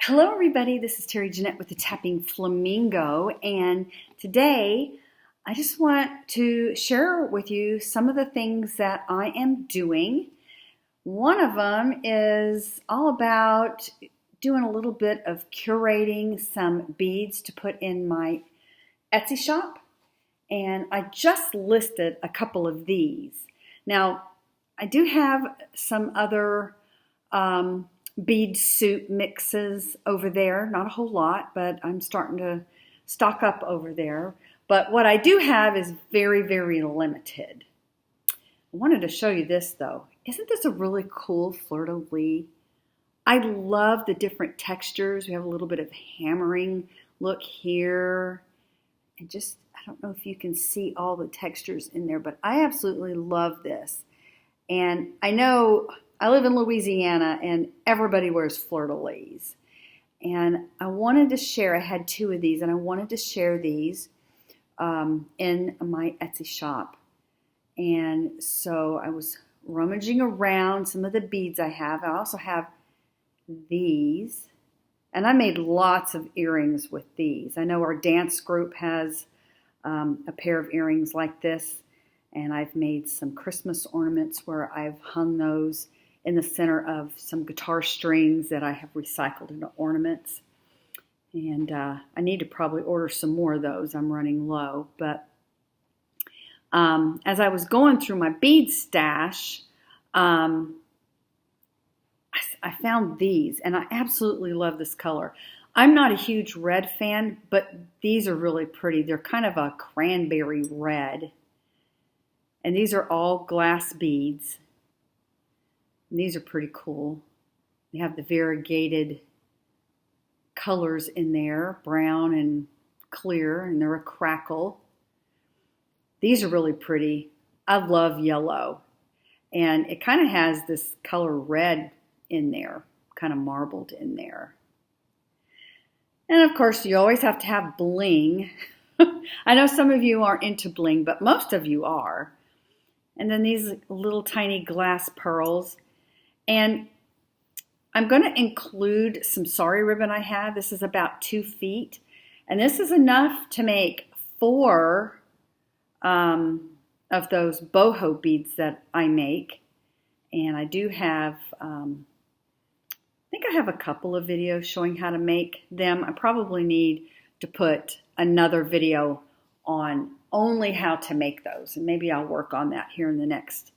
Hello everybody, this is Terry Jeanette with the Tapping Flamingo, and today I just want to share with you some of the things that I am doing. One of them is all about doing a little bit of curating some beads to put in my Etsy shop, and I just listed a couple of these. Now, I do have some other Bead Soup mixes over there. Not a whole lot, but I'm starting to stock up over there. But what I do have is very, very limited. I wanted to show you this though. Isn't this a really cool fleur-de-lis? I love the different textures. We have a little bit of hammering look here. And just, I don't know if you can see all the textures in there, but I absolutely love this. And I know I live in Louisiana and everybody wears fleur-de-lis. And I wanted to share, I had two of these and I wanted to share these in my Etsy shop. And so I was rummaging around some of the beads I have. I also have these. And I made lots of earrings with these. I know our dance group has a pair of earrings like this. And I've made some Christmas ornaments where I've hung those in the center of some guitar strings that I have recycled into ornaments. And I need to probably order some more of those. I'm running low. But as I was going through my bead stash, I found these, and I absolutely love this color. I'm not a huge red fan, but these are really pretty. They're kind of a cranberry red. And these are all glass beads. And these are pretty cool. They have the variegated colors in there, brown and clear, and they're a crackle. These are really pretty. I love yellow. And it kind of has this color red in there, kind of marbled in there. And of course, you always have to have bling. I know some of you aren't into bling, but most of you are. And then these little tiny glass pearls. And I'm going to include some sari ribbon I have. This is about 2 feet. And this is enough to make 4 of those boho beads that I make. And I do have, I think I have a couple of videos showing how to make them. I probably need to put another video on only how to make those. And maybe I'll work on that here in the next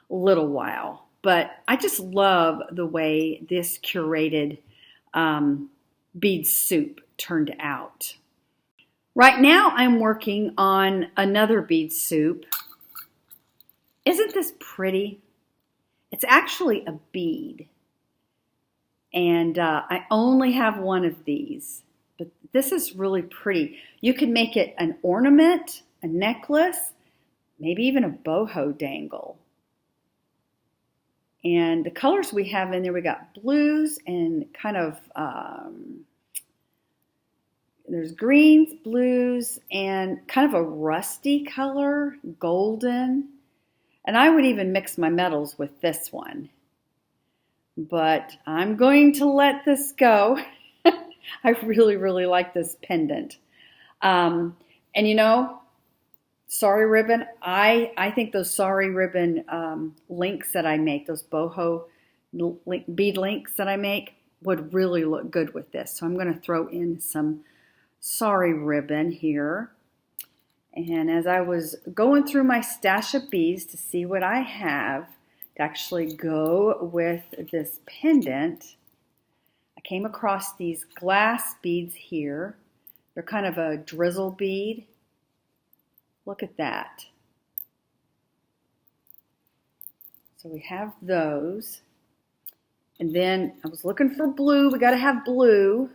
little while. But I just love the way this curated bead soup turned out. Right now I'm working on another bead soup. Isn't this pretty? It's actually a bead. And I only have one of these. But this is really pretty. You can make it an ornament, a necklace, maybe even a boho dangle. And the colors we have in there, we got blues and kind of, there's greens, blues, and kind of a rusty color, golden. And I would even mix my metals with this one. But I'm going to let this go. I really, really like this pendant. And you know, sari ribbon, I think those sari ribbon links that I make, those boho bead links that I make, would really look good with this. So I'm going to throw in some sari ribbon here. And as I was going through my stash of beads to see what I have to actually go with this pendant, I came across these glass beads here. They're kind of a drizzle bead. Look at that. So we have those. And then I was looking for blue. We got to have blue.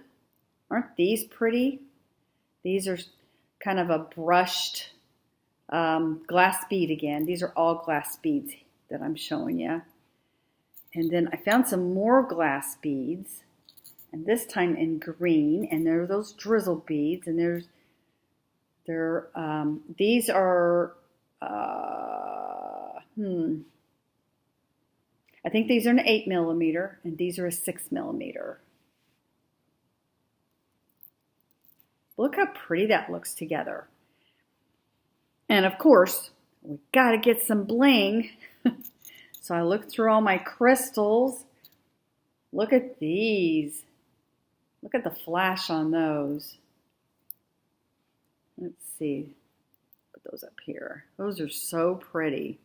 Aren't these pretty? These are kind of a brushed glass bead again. These are all glass beads that I'm showing you. And then I found some more glass beads. And this time in green. And there are those drizzle beads. And these are, I think these are an 8mm, and these are a 6mm. Look how pretty that looks together. And of course, we got to get some bling. So I looked through all my crystals. Look at these. Look at the flash on those. Let's see. Put those up here. Those are so pretty.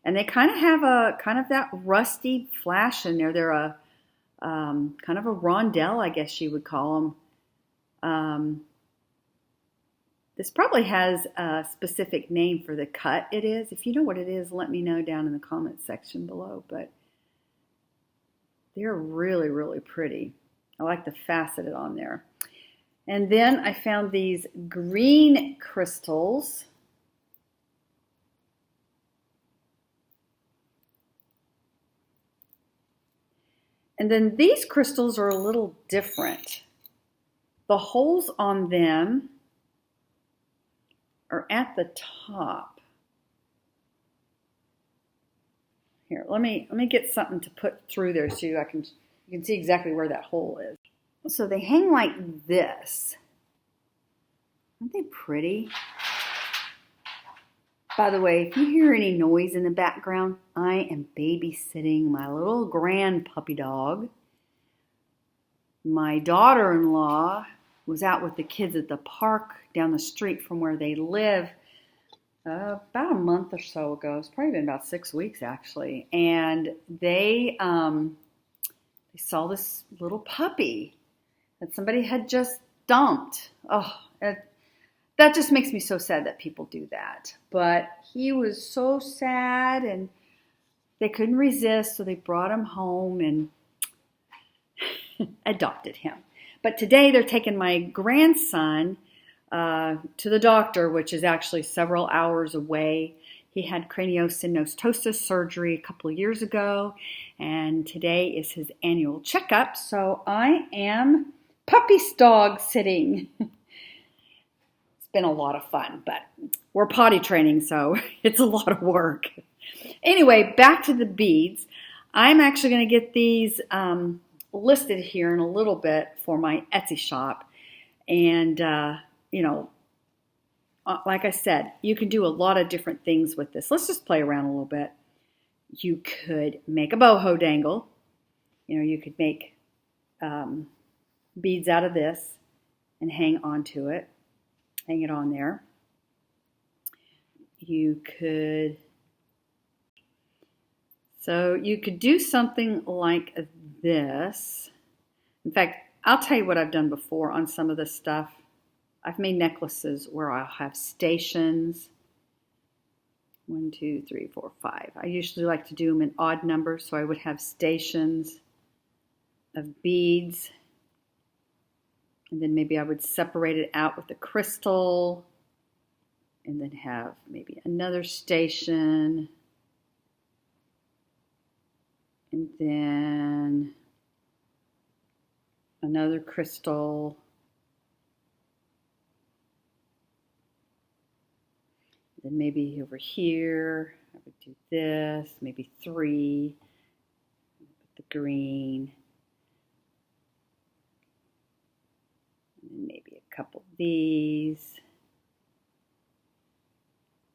And they kind of have that rusty flash in there. They're a kind of a rondelle, I guess you would call them. This probably has a specific name for the cut it is. If you know what it is, let me know down in the comment section below. But they're really, really pretty. I like the faceted on there. And then I found these green crystals. And then these crystals are a little different. The holes on them are at the top. Here, let me get something to put through there so you can see exactly where that hole is. So they hang like this. Aren't they pretty? By the way, if you hear any noise in the background, I am babysitting my little grand puppy dog. My daughter-in-law was out with the kids at the park down the street from where they live about a month or so ago. It's probably been about 6 weeks actually. And they saw this little puppy that somebody had just dumped. Oh, that just makes me so sad that people do that. But he was so sad and they couldn't resist, so they brought him home and adopted him. But today they're taking my grandson to the doctor, which is actually several hours away. He had craniosynostosis surgery a couple of years ago, and today is his annual checkup. So I am puppy dog sitting. It's been a lot of fun, but we're potty training, so it's a lot of work. Anyway, back to the beads. I'm actually going to get these listed here in a little bit for my Etsy shop. And, like I said, you can do a lot of different things with this. Let's just play around a little bit. You could make a boho dangle. You could make beads out of this and hang onto it. Hang it on there. You could do something like this. In fact, I'll tell you what I've done before on some of this stuff. I've made necklaces where I'll have stations. 1, 2, 3, 4, 5. I usually like to do them in odd numbers, so I would have stations of beads. And then maybe I would separate it out with a crystal. And then have maybe another station. And then another crystal. Then maybe over here, I would do this, maybe 3, put the green, and then maybe a couple of these.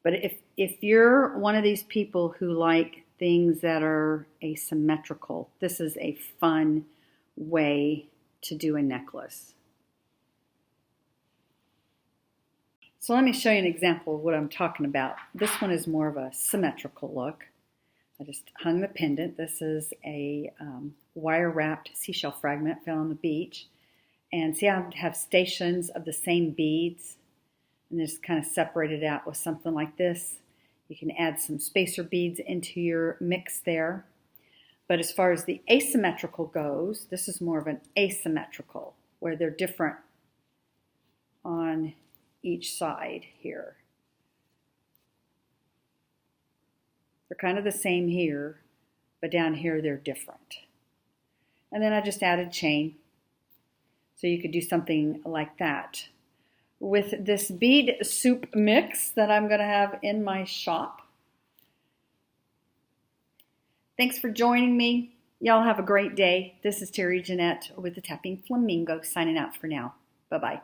But if you're one of these people who like things that are asymmetrical, this is a fun way to do a necklace. So let me show you an example of what I'm talking about. This one is more of a symmetrical look. I just hung the pendant. This is a wire-wrapped seashell fragment found on the beach. And see how I have stations of the same beads? And just kind of separate it out with something like this. You can add some spacer beads into your mix there. But as far as the asymmetrical goes, this is more of an asymmetrical, where they're different on each side here. They're kind of the same here, but down here they're different. And then I just added chain. So you could do something like that. With this bead soup mix that I'm going to have in my shop. Thanks for joining me. Y'all have a great day. This is Terry Jeanette with the Tapping Flamingo signing out for now. Bye-bye.